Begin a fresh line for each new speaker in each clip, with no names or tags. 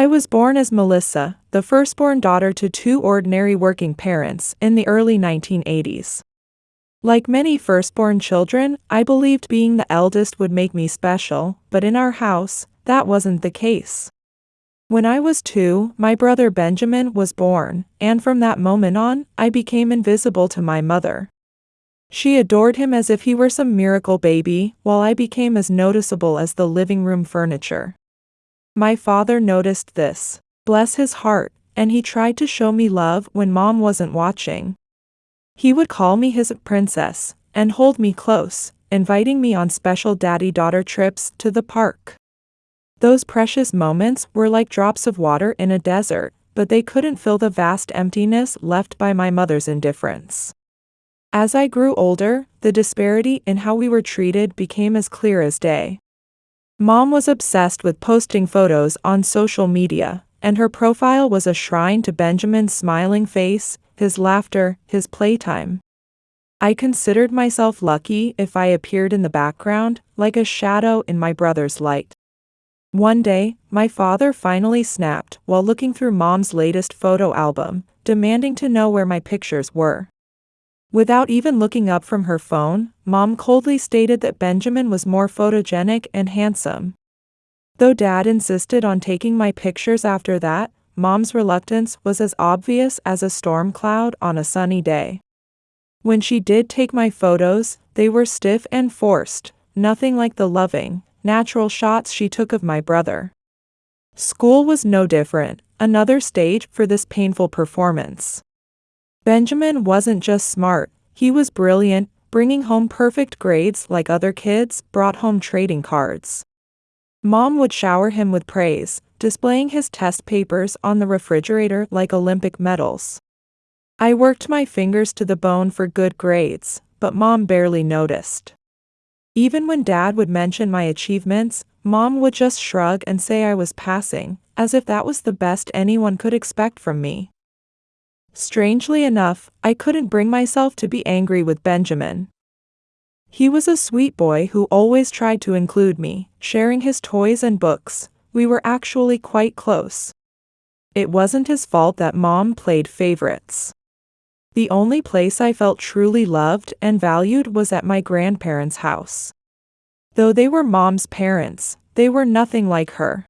was born as Melissa, the firstborn daughter to two ordinary working parents in the early 1980s. Like many firstborn children, I believed being the eldest would make me special, but in our house, that wasn't the case. When I was 2, my brother Benjamin was born, and from that moment on, I became invisible to my mother. She adored him as if he were some miracle baby, while I became as noticeable as the living room furniture. My father noticed this, bless his heart, and he tried to show me love when Mom wasn't watching. He would call me his princess, and hold me close, inviting me on special daddy-daughter trips to the park. Those precious moments were like drops of water in a desert, but they couldn't fill the vast emptiness left by my mother's indifference. As I grew older, the disparity in how we were treated became as clear as day. Mom was obsessed with posting photos on social media, and her profile was a shrine to Benjamin's smiling face, his laughter, his playtime. I considered myself lucky if I appeared in the background, like a shadow in my brother's light. One day, my father finally snapped while looking through Mom's latest photo album, demanding to know where my pictures were. Without even looking up from her phone, Mom coldly stated that Benjamin was more photogenic and handsome. Though Dad insisted on taking my pictures after that, Mom's reluctance was as obvious as a storm cloud on a sunny day. When she did take my photos, they were stiff and forced, nothing like the loving, natural shots she took of my brother. School was no different, another stage for this painful performance. Benjamin wasn't just smart, he was brilliant, bringing home perfect grades like other kids brought home trading cards. Mom would shower him with praise, displaying his test papers on the refrigerator like Olympic medals. I worked my fingers to the bone for good grades, but Mom barely noticed. Even when Dad would mention my achievements, Mom would just shrug and say I was passing, as if that was the best anyone could expect from me. Strangely enough, I couldn't bring myself to be angry with Benjamin. He was a sweet boy who always tried to include me, sharing his toys and books. We were actually quite close. It wasn't his fault that Mom played favorites. The only place I felt truly loved and valued was at my grandparents' house. Though they were Mom's parents, they were nothing like her.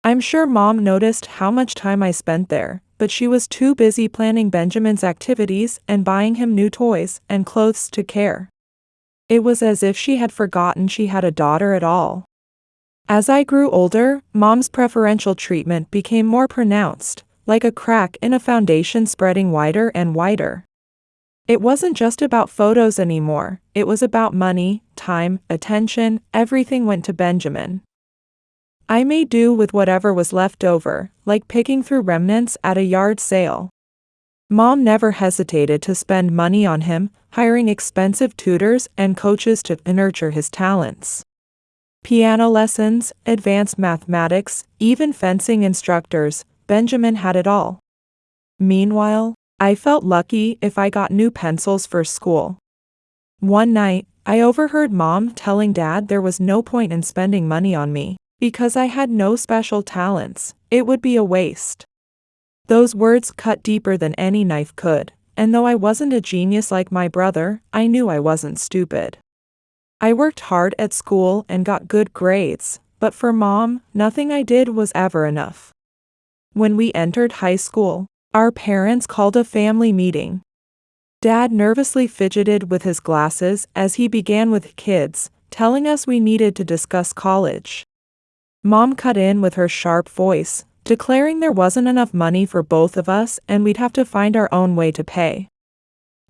I'm sure Mom noticed how much time I spent there, but she was too busy planning Benjamin's activities and buying him new toys and clothes to care. It was as if she had forgotten she had a daughter at all. As I grew older, Mom's preferential treatment became more pronounced, like a crack in a foundation spreading wider and wider. It wasn't just about photos anymore, it was about money, time, attention, everything went to Benjamin. I made do with whatever was left over, like picking through remnants at a yard sale. Mom never hesitated to spend money on him, hiring expensive tutors and coaches to nurture his talents. Piano lessons, advanced mathematics, even fencing instructors, Benjamin had it all. Meanwhile, I felt lucky if I got new pencils for school. One night, I overheard Mom telling Dad there was no point in spending money on me, because I had no special talents, it would be a waste. Those words cut deeper than any knife could, and though I wasn't a genius like my brother, I knew I wasn't stupid. I worked hard at school and got good grades, but for Mom, nothing I did was ever enough. When we entered high school, our parents called a family meeting. Dad nervously fidgeted with his glasses as he began with kids, telling us we needed to discuss college. Mom cut in with her sharp voice, declaring there wasn't enough money for both of us and we'd have to find our own way to pay.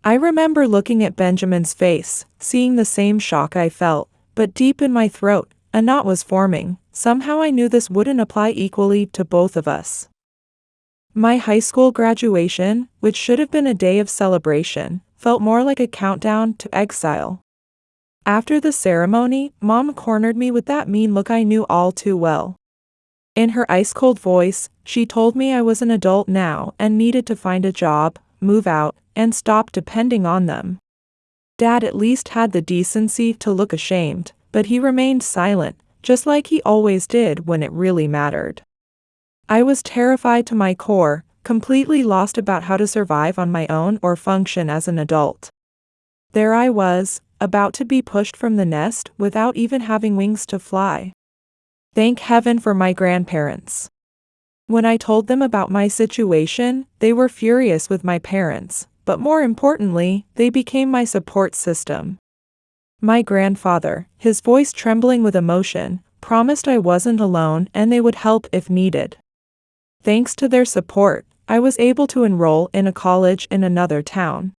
I remember looking at Benjamin's face, seeing the same shock I felt, but deep in my throat, a knot was forming. Somehow I knew this wouldn't apply equally to both of us. My high school graduation, which should have been a day of celebration, felt more like a countdown to exile. After the ceremony, Mom cornered me with that mean look I knew all too well. In her ice-cold voice, she told me I was an adult now and needed to find a job, move out, and stop depending on them. Dad at least had the decency to look ashamed, but he remained silent, just like he always did when it really mattered. I was terrified to my core, completely lost about how to survive on my own or function as an adult. There I was, about to be pushed from the nest without even having wings to fly. Thank heaven for my grandparents. When I told them about my situation, they were furious with my parents, but more importantly, they became my support system. My grandfather, his voice trembling with emotion, promised I wasn't alone and they would help if needed. Thanks to their support, I was able to enroll in a college in another town.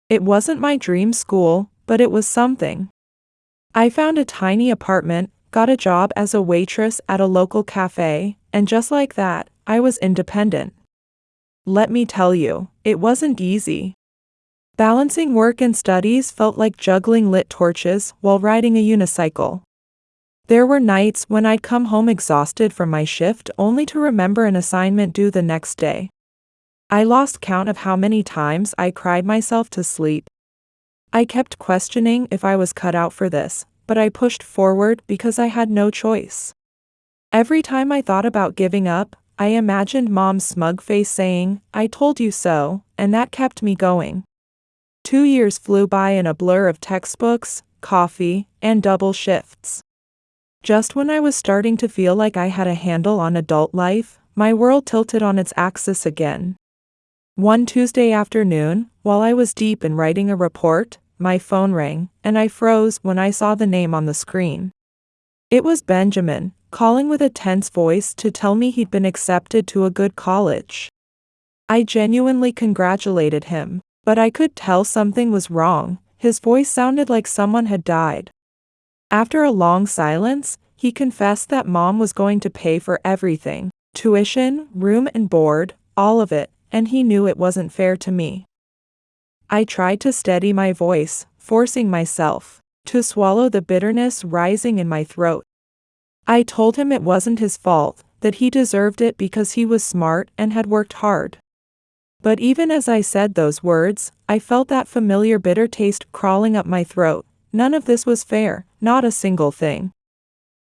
It wasn't my dream school, but it was something. I found a tiny apartment, got a job as a waitress at a local cafe, and just like that, I was independent. Let me tell you, it wasn't easy. Balancing work and studies felt like juggling lit torches while riding a unicycle. There were nights when I'd come home exhausted from my shift only to remember an assignment due the next day. I lost count of how many times I cried myself to sleep. I kept questioning if I was cut out for this, but I pushed forward because I had no choice. Every time I thought about giving up, I imagined Mom's smug face saying, "I told you so," and that kept me going. 2 years flew by in a blur of textbooks, coffee, and double shifts. Just when I was starting to feel like I had a handle on adult life, my world tilted on its axis again. One Tuesday afternoon, while I was deep in writing a report, my phone rang, and I froze when I saw the name on the screen. It was Benjamin, calling with a tense voice to tell me he'd been accepted to a good college. I genuinely congratulated him, but I could tell something was wrong. His voice sounded like someone had died. After a long silence, he confessed that Mom was going to pay for everything, tuition, room and board, all of it, and he knew it wasn't fair to me. I tried to steady my voice, forcing myself to swallow the bitterness rising in my throat. I told him it wasn't his fault, that he deserved it because he was smart and had worked hard. But even as I said those words, I felt that familiar bitter taste crawling up my throat. None of this was fair, not a single thing.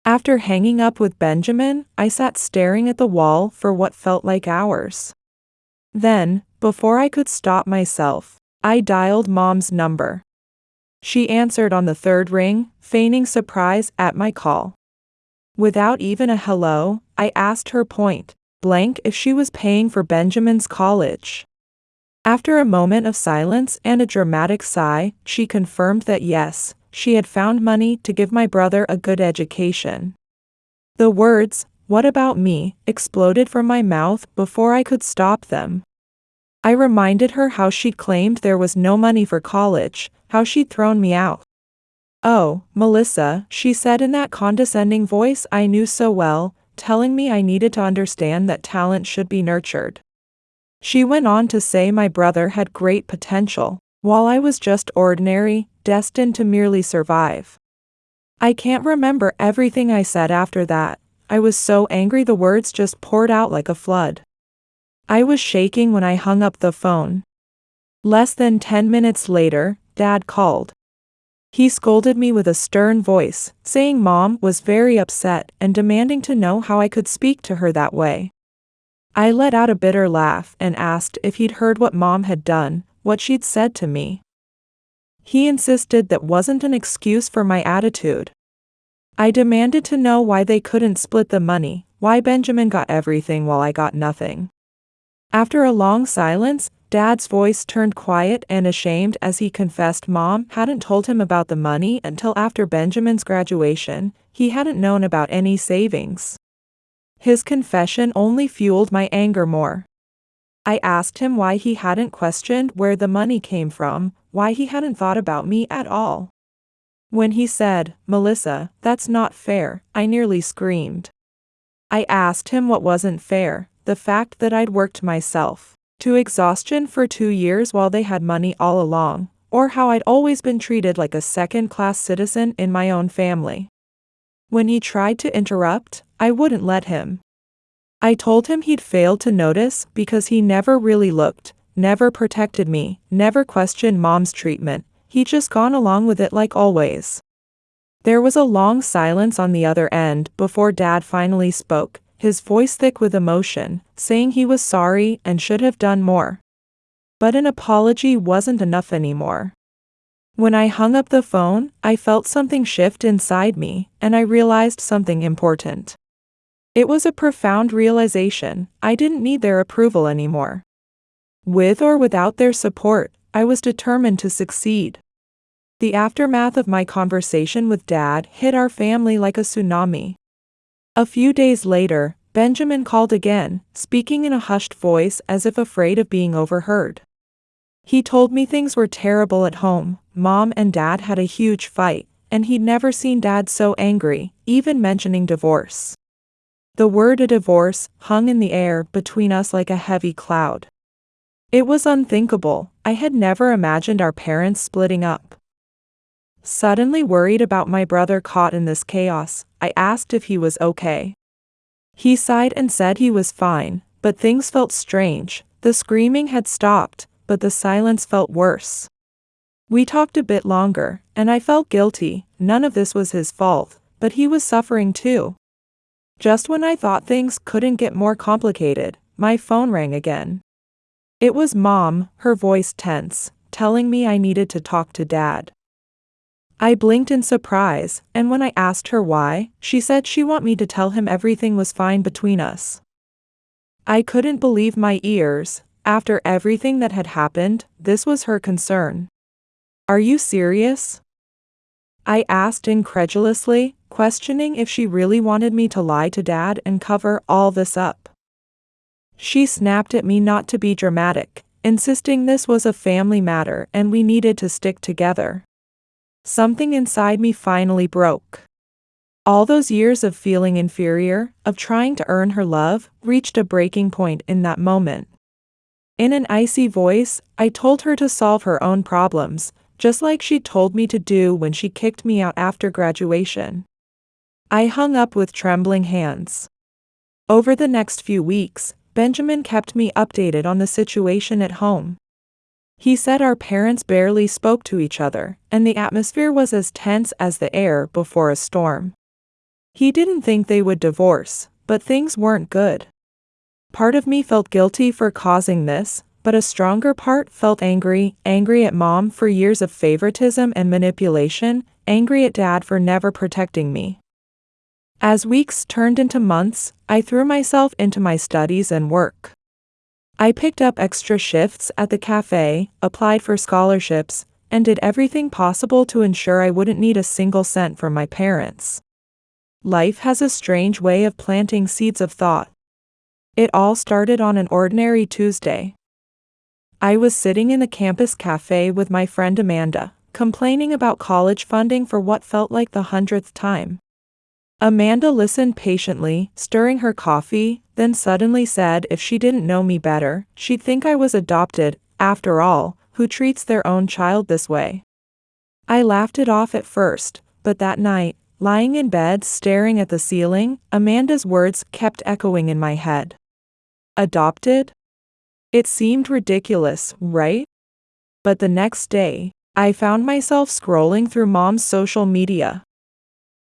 After hanging up with Benjamin, I sat staring at the wall for what felt like hours. Then, before I could stop myself, I dialed Mom's number. She answered on the third ring, feigning surprise at my call. Without even a hello, I asked her point blank if she was paying for Benjamin's college. After a moment of silence and a dramatic sigh, she confirmed that yes, she had found money to give my brother a good education. The words, "What about me?" exploded from my mouth before I could stop them. I reminded her how she'd claimed there was no money for college, how she'd thrown me out. "Oh, Melissa," she said in that condescending voice I knew so well, telling me I needed to understand that talent should be nurtured. She went on to say my brother had great potential, while I was just ordinary, destined to merely survive. I can't remember everything I said after that. I was so angry the words just poured out like a flood. I was shaking when I hung up the phone. Less than 10 minutes later, Dad called. He scolded me with a stern voice, saying Mom was very upset and demanding to know how I could speak to her that way. I let out a bitter laugh and asked if he'd heard what Mom had done, what she'd said to me. He insisted that wasn't an excuse for my attitude. I demanded to know why they couldn't split the money, why Benjamin got everything while I got nothing. After a long silence, Dad's voice turned quiet and ashamed as he confessed Mom hadn't told him about the money until after Benjamin's graduation. He hadn't known about any savings. His confession only fueled my anger more. I asked him why he hadn't questioned where the money came from, why he hadn't thought about me at all. When he said, "Melissa, that's not fair," I nearly screamed. I asked him what wasn't fair, the fact that I'd worked myself to exhaustion for 2 years while they had money all along, or how I'd always been treated like a second-class citizen in my own family. When he tried to interrupt, I wouldn't let him. I told him he'd failed to notice because he never really looked, never protected me, never questioned Mom's treatment. He'd just gone along with it like always. There was a long silence on the other end before Dad finally spoke, his voice thick with emotion, saying he was sorry and should have done more. But an apology wasn't enough anymore. When I hung up the phone, I felt something shift inside me, and I realized something important. It was a profound realization. I didn't need their approval anymore. With or without their support, I was determined to succeed. The aftermath of my conversation with Dad hit our family like a tsunami. A few days later, Benjamin called again, speaking in a hushed voice as if afraid of being overheard. He told me things were terrible at home. Mom and Dad had a huge fight, and he'd never seen Dad so angry, even mentioning divorce. The word a divorce hung in the air between us like a heavy cloud. It was unthinkable. I had never imagined our parents splitting up. Suddenly worried about my brother caught in this chaos, I asked if he was okay. He sighed and said he was fine, but things felt strange. The screaming had stopped, but the silence felt worse. We talked a bit longer, and I felt guilty. None of this was his fault, but he was suffering too. Just when I thought things couldn't get more complicated, my phone rang again. It was Mom, her voice tense, telling me I needed to talk to Dad. I blinked in surprise, and when I asked her why, she said she wanted me to tell him everything was fine between us. I couldn't believe my ears. After everything that had happened, this was her concern. Are you serious? I asked incredulously, questioning if she really wanted me to lie to Dad and cover all this up. She snapped at me not to be dramatic, insisting this was a family matter and we needed to stick together. Something inside me finally broke. All those years of feeling inferior, of trying to earn her love, reached a breaking point in that moment. In an icy voice, I told her to solve her own problems, just like she told me to do when she kicked me out after graduation. I hung up with trembling hands. Over the next few weeks, Benjamin kept me updated on the situation at home. He said our parents barely spoke to each other, and the atmosphere was as tense as the air before a storm. He didn't think they would divorce, but things weren't good. Part of me felt guilty for causing this, but a stronger part felt angry at Mom for years of favoritism and manipulation, angry at Dad for never protecting me. As weeks turned into months, I threw myself into my studies and work. I picked up extra shifts at the cafe, applied for scholarships, and did everything possible to ensure I wouldn't need a single cent from my parents. Life has a strange way of planting seeds of thought. It all started on an ordinary Tuesday. I was sitting in the campus cafe with my friend Amanda, complaining about college funding for what felt like the 100th time. Amanda listened patiently, stirring her coffee, then suddenly said if she didn't know me better, she'd think I was adopted. After all, who treats their own child this way? I laughed it off at first, but that night, lying in bed staring at the ceiling, Amanda's words kept echoing in my head. Adopted? It seemed ridiculous, right? But the next day, I found myself scrolling through Mom's social media.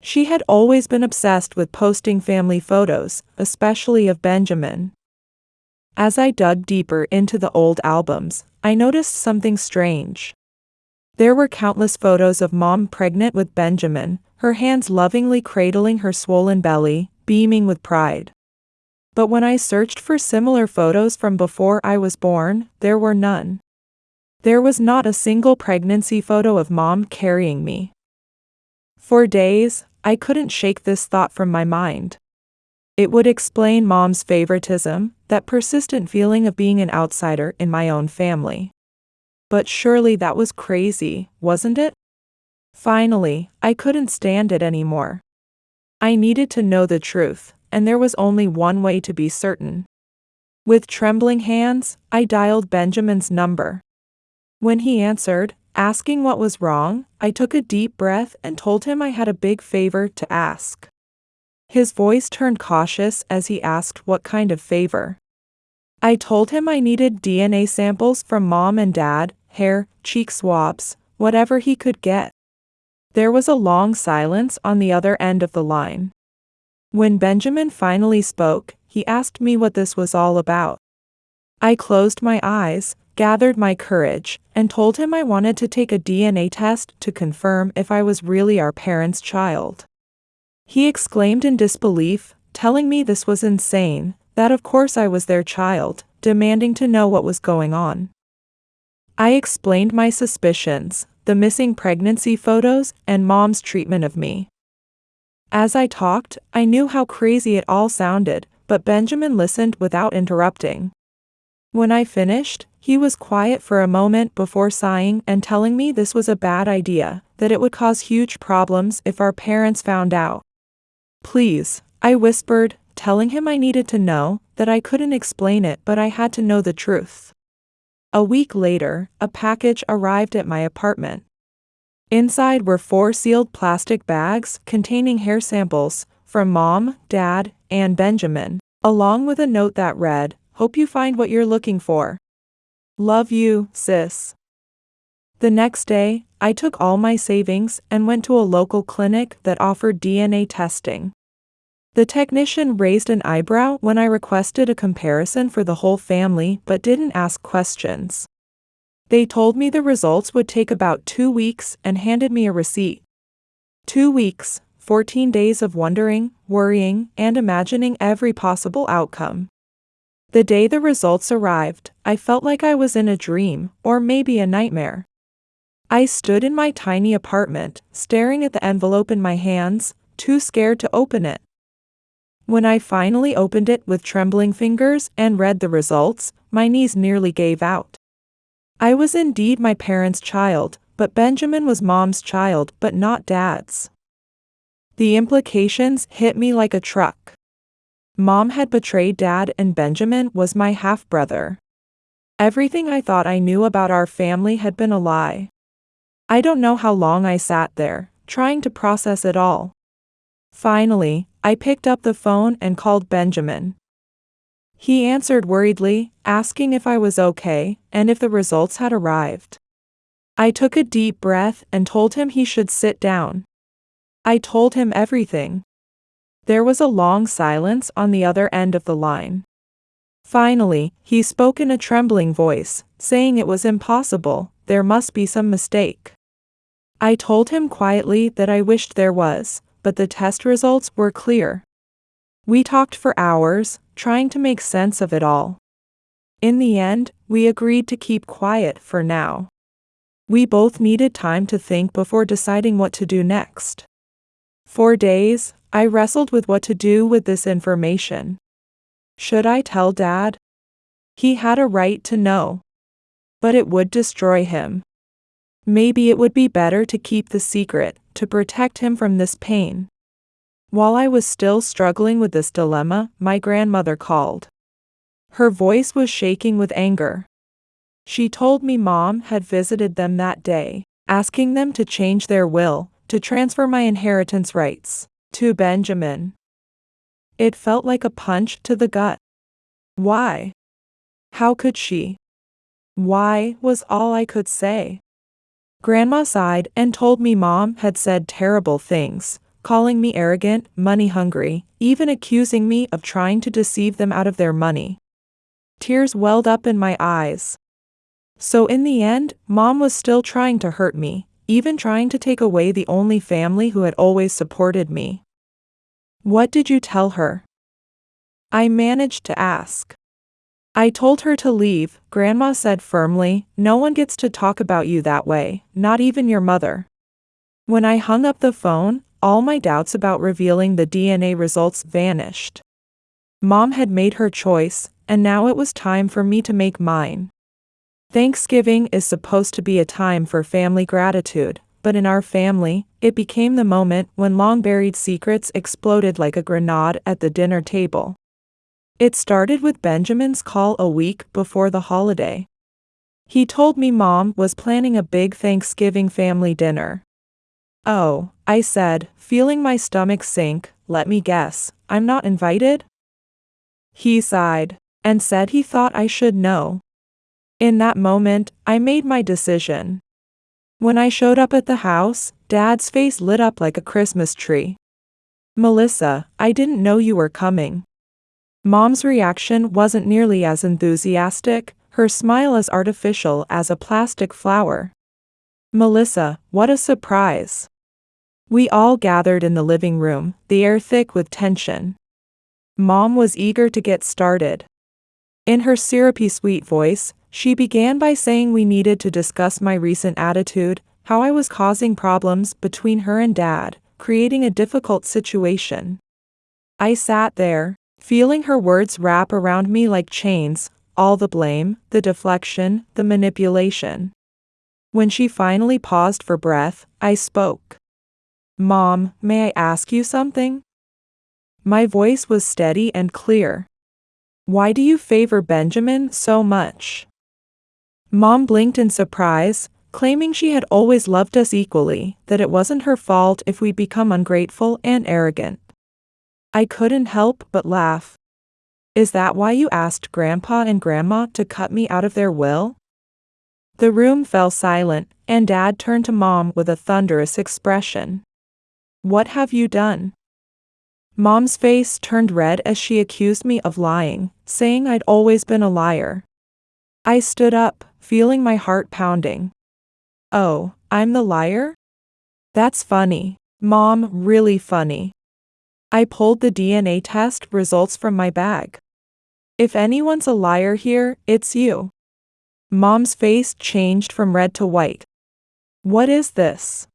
She had always been obsessed with posting family photos, especially of Benjamin. As I dug deeper into the old albums, I noticed something strange. There were countless photos of Mom pregnant with Benjamin, her hands lovingly cradling her swollen belly, beaming with pride. But when I searched for similar photos from before I was born, there were none. There was not a single pregnancy photo of Mom carrying me. For days, I couldn't shake this thought from my mind. It would explain Mom's favoritism, that persistent feeling of being an outsider in my own family. But surely that was crazy, wasn't it? Finally, I couldn't stand it anymore. I needed to know the truth, and there was only one way to be certain. With trembling hands, I dialed Benjamin's number. When he answered, asking what was wrong, I took a deep breath and told him I had a big favor to ask. His voice turned cautious as he asked what kind of favor. I told him I needed DNA samples from Mom and Dad, hair, cheek swabs, whatever he could get. There was a long silence on the other end of the line. When Benjamin finally spoke, he asked me what this was all about. I closed my eyes, gathered my courage, and told him I wanted to take a DNA test to confirm if I was really our parents' child. He exclaimed in disbelief, telling me this was insane, that of course I was their child, demanding to know what was going on. I explained my suspicions, the missing pregnancy photos, and Mom's treatment of me. As I talked, I knew how crazy it all sounded, but Benjamin listened without interrupting. When I finished, he was quiet for a moment before sighing and telling me this was a bad idea, that it would cause huge problems if our parents found out. Please, I whispered, telling him I needed to know, that I couldn't explain it but I had to know the truth. A week later, a package arrived at my apartment. Inside were 4 sealed plastic bags containing hair samples from Mom, Dad, and Benjamin, along with a note that read, "Hope you find what you're looking for. Love you, sis." The next day, I took all my savings and went to a local clinic that offered DNA testing. The technician raised an eyebrow when I requested a comparison for the whole family but didn't ask questions. They told me the results would take about 2 weeks and handed me a receipt. 2 weeks, 14 days of wondering, worrying, and imagining every possible outcome. The day the results arrived, I felt like I was in a dream, or maybe a nightmare. I stood in my tiny apartment, staring at the envelope in my hands, too scared to open it. When I finally opened it with trembling fingers and read the results, my knees nearly gave out. I was indeed my parents' child, but Benjamin was Mom's child but not Dad's. The implications hit me like a truck. Mom had betrayed Dad and Benjamin was my half-brother. Everything I thought I knew about our family had been a lie. I don't know how long I sat there, trying to process it all. Finally, I picked up the phone and called Benjamin. He answered worriedly, asking if I was okay and if the results had arrived. I took a deep breath and told him he should sit down. I told him everything. There was a long silence on the other end of the line. Finally, he spoke in a trembling voice, saying it was impossible, there must be some mistake. I told him quietly that I wished there was, but the test results were clear. We talked for hours, trying to make sense of it all. In the end, we agreed to keep quiet for now. We both needed time to think before deciding what to do next. For days, I wrestled with what to do with this information. Should I tell Dad? He had a right to know. But it would destroy him. Maybe it would be better to keep the secret, to protect him from this pain. While I was still struggling with this dilemma, my grandmother called. Her voice was shaking with anger. She told me Mom had visited them that day, asking them to change their will, to transfer my inheritance rights to Benjamin. It felt like a punch to the gut. Why? How could she? Why was all I could say. Grandma sighed and told me Mom had said terrible things, calling me arrogant, money-hungry, even accusing me of trying to deceive them out of their money. Tears welled up in my eyes. So in the end, Mom was still trying to hurt me, even trying to take away the only family who had always supported me. What did you tell her? I managed to ask. I told her to leave, Grandma said firmly, no one gets to talk about you that way, not even your mother. When I hung up the phone, all my doubts about revealing the DNA results vanished. Mom had made her choice, and now it was time for me to make mine. Thanksgiving is supposed to be a time for family gratitude, but in our family, it became the moment when long-buried secrets exploded like a grenade at the dinner table. It started with Benjamin's call a week before the holiday. He told me Mom was planning a big Thanksgiving family dinner. Oh, I said, feeling my stomach sink, let me guess, I'm not invited? He sighed, and said he thought I should know. In that moment, I made my decision. When I showed up at the house, Dad's face lit up like a Christmas tree. Melissa, I didn't know you were coming. Mom's reaction wasn't nearly as enthusiastic, her smile as artificial as a plastic flower. Melissa, what a surprise. We all gathered in the living room, the air thick with tension. Mom was eager to get started. In her syrupy sweet voice, she began by saying we needed to discuss my recent attitude, how I was causing problems between her and Dad, creating a difficult situation. I sat there, feeling her words wrap around me like chains, all the blame, the deflection, the manipulation. When she finally paused for breath, I spoke. Mom, may I ask you something? My voice was steady and clear. Why do you favor Benjamin so much? Mom blinked in surprise, claiming she had always loved us equally, that it wasn't her fault if we become ungrateful and arrogant. I couldn't help but laugh. Is that why you asked Grandpa and Grandma to cut me out of their will? The room fell silent, and Dad turned to Mom with a thunderous expression. What have you done? Mom's face turned red as she accused me of lying, saying I'd always been a liar. I stood up, feeling my heart pounding. Oh, I'm the liar? That's funny, Mom, really funny. I pulled the DNA test results from my bag. If anyone's a liar here, it's you. Mom's face changed from red to white. What is this?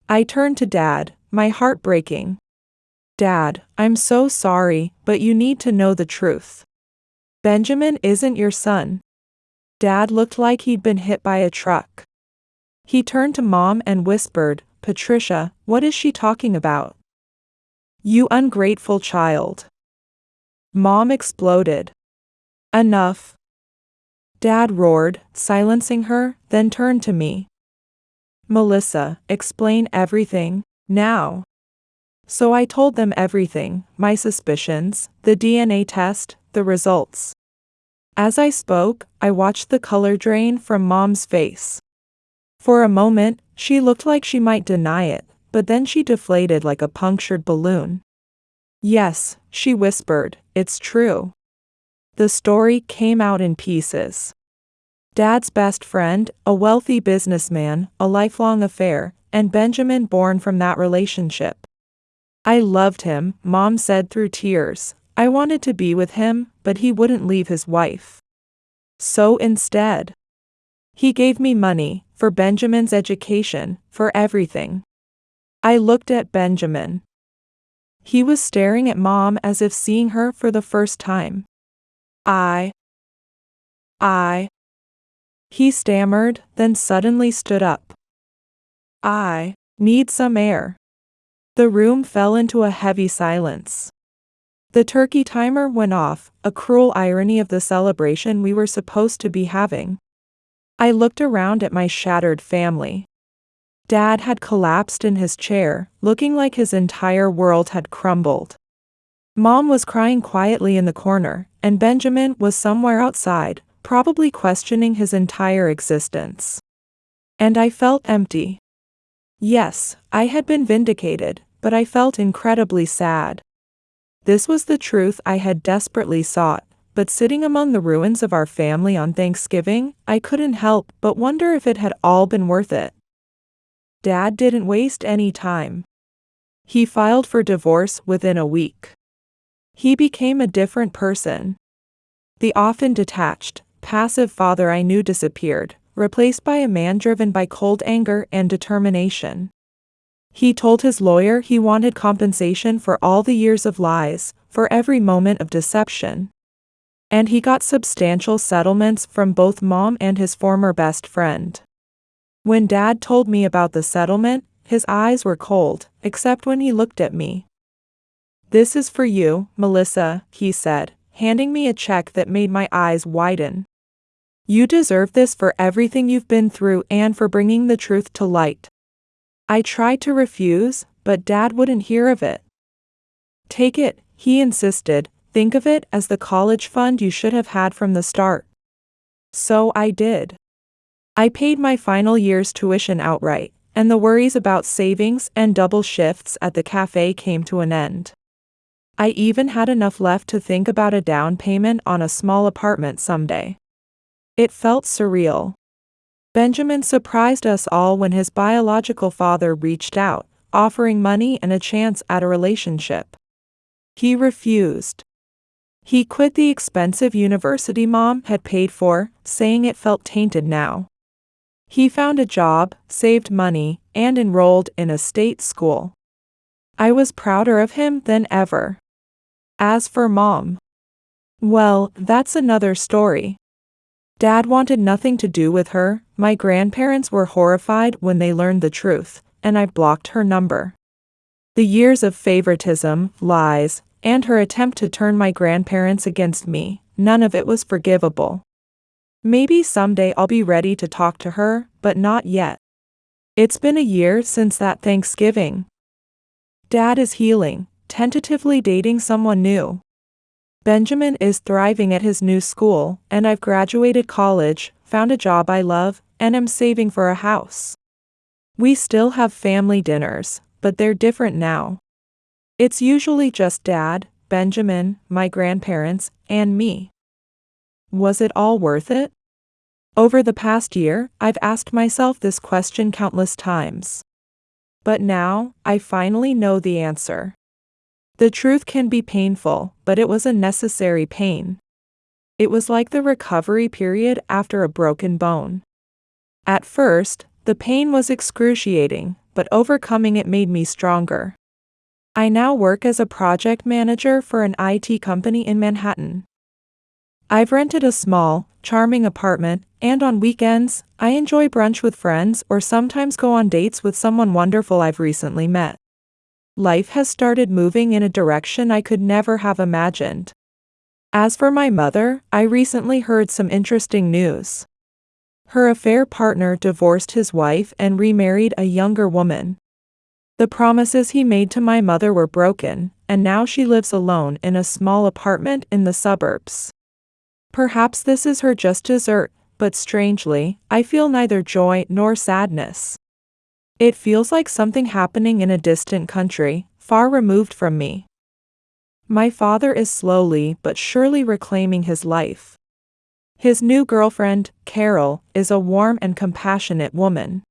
I turned to Dad, my heart breaking. Dad, I'm so sorry, but you need to know the truth. Benjamin isn't your son. Dad looked like he'd been hit by a truck. He turned to Mom and whispered, Patricia, what is she talking about? You ungrateful child. Mom exploded. Enough. Dad roared, silencing her, then turned to me. Melissa, explain everything, now. So I told them everything, my suspicions, the DNA test, the results. As I spoke, I watched the color drain from Mom's face. For a moment, she looked like she might deny it, but then she deflated like a punctured balloon. Yes, she whispered, it's true. The story came out in pieces. Dad's best friend, a wealthy businessman, a lifelong affair, and Benjamin born from that relationship. I loved him, Mom said through tears. I wanted to be with him, but he wouldn't leave his wife. So instead, he gave me money, for Benjamin's education, for everything. I looked at Benjamin. He was staring at Mom as if seeing her for the first time. I. He stammered, then suddenly stood up. I need some air. The room fell into a heavy silence. The turkey timer went off, a cruel irony of the celebration we were supposed to be having. I looked around at my shattered family. Dad had collapsed in his chair, looking like his entire world had crumbled. Mom was crying quietly in the corner, and Benjamin was somewhere outside, probably questioning his entire existence. And I felt empty. Yes, I had been vindicated, but I felt incredibly sad. This was the truth I had desperately sought, but sitting among the ruins of our family on Thanksgiving, I couldn't help but wonder if it had all been worth it. Dad didn't waste any time. He filed for divorce within a week. He became a different person. The often detached, passive father I knew disappeared, replaced by a man driven by cold anger and determination. He told his lawyer he wanted compensation for all the years of lies, for every moment of deception. And he got substantial settlements from both Mom and his former best friend. When Dad told me about the settlement, his eyes were cold, except when he looked at me. This is for you, Melissa, he said, handing me a check that made my eyes widen. You deserve this for everything you've been through and for bringing the truth to light. I tried to refuse, but Dad wouldn't hear of it. Take it, he insisted, think of it as the college fund you should have had from the start. So I did. I paid my final year's tuition outright, and the worries about savings and double shifts at the cafe came to an end. I even had enough left to think about a down payment on a small apartment someday. It felt surreal. Benjamin surprised us all when his biological father reached out, offering money and a chance at a relationship. He refused. He quit the expensive university Mom had paid for, saying it felt tainted now. He found a job, saved money, and enrolled in a state school. I was prouder of him than ever. As for Mom, well, that's another story. Dad wanted nothing to do with her. My grandparents were horrified when they learned the truth, and I blocked her number. The years of favoritism, lies, and her attempt to turn my grandparents against me, none of it was forgivable. Maybe someday I'll be ready to talk to her, but not yet. It's been a year since that Thanksgiving. Dad is healing, tentatively dating someone new. Benjamin is thriving at his new school, and I've graduated college, found a job I love, and am saving for a house. We still have family dinners, but they're different now. It's usually just Dad, Benjamin, my grandparents, and me. Was it all worth it? Over the past year, I've asked myself this question countless times. But now, I finally know the answer. The truth can be painful, but it was a necessary pain. It was like the recovery period after a broken bone. At first, the pain was excruciating, but overcoming it made me stronger. I now work as a project manager for an IT company in Manhattan. I've rented a small, charming apartment, and on weekends, I enjoy brunch with friends or sometimes go on dates with someone wonderful I've recently met. Life has started moving in a direction I could never have imagined. As for my mother, I recently heard some interesting news. Her affair partner divorced his wife and remarried a younger woman. The promises he made to my mother were broken, and now she lives alone in a small apartment in the suburbs. Perhaps this is her just dessert, but strangely, I feel neither joy nor sadness. It feels like something happening in a distant country, far removed from me. My father is slowly but surely reclaiming his life. His new girlfriend, Carol, is a warm and compassionate woman.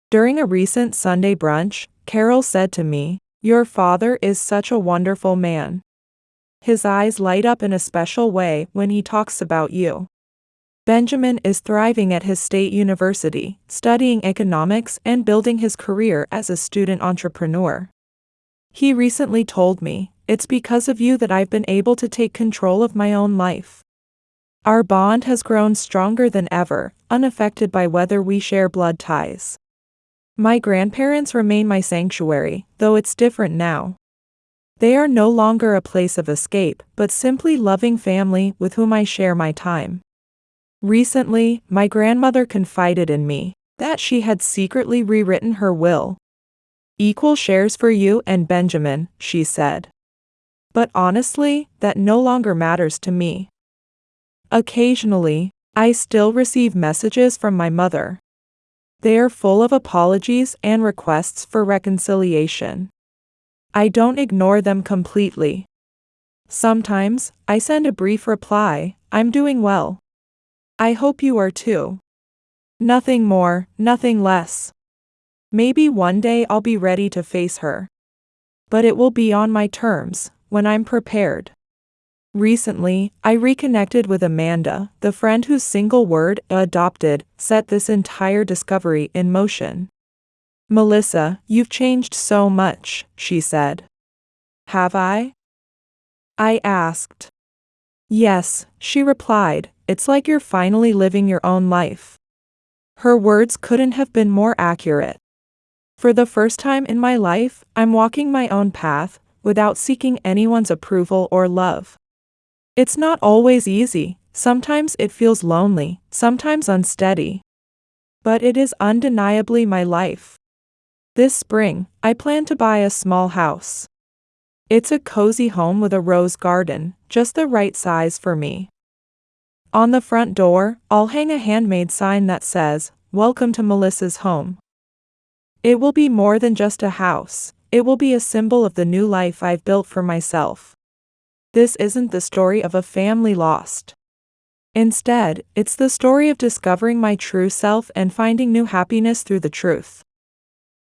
During a recent Sunday brunch, Carol said to me, "Your father is such a wonderful man. His eyes light up in a special way when he talks about you." Benjamin is thriving at his state university, studying economics and building his career as a student entrepreneur. He recently told me, "It's because of you that I've been able to take control of my own life." Our bond has grown stronger than ever, unaffected by whether we share blood ties. My grandparents remain my sanctuary, though it's different now. They are no longer a place of escape, but simply loving family with whom I share my time. Recently, my grandmother confided in me that she had secretly rewritten her will. "Equal shares for you and Benjamin," she said. But honestly, that no longer matters to me. Occasionally, I still receive messages from my mother. They are full of apologies and requests for reconciliation. I don't ignore them completely. Sometimes, I send a brief reply, "I'm doing well. I hope you are too." Nothing more, nothing less. Maybe one day I'll be ready to face her. But it will be on my terms, when I'm prepared. Recently, I reconnected with Amanda, the friend whose single word, "adopted," set this entire discovery in motion. "Melissa, you've changed so much," she said. "Have I?" I asked. "Yes," she replied, "it's like you're finally living your own life." Her words couldn't have been more accurate. For the first time in my life, I'm walking my own path, without seeking anyone's approval or love. It's not always easy, sometimes it feels lonely, sometimes unsteady. But it is undeniably my life. This spring, I plan to buy a small house. It's a cozy home with a rose garden, just the right size for me. On the front door, I'll hang a handmade sign that says, "Welcome to Melissa's home." It will be more than just a house, it will be a symbol of the new life I've built for myself. This isn't the story of a family lost. Instead, it's the story of discovering my true self and finding new happiness through the truth.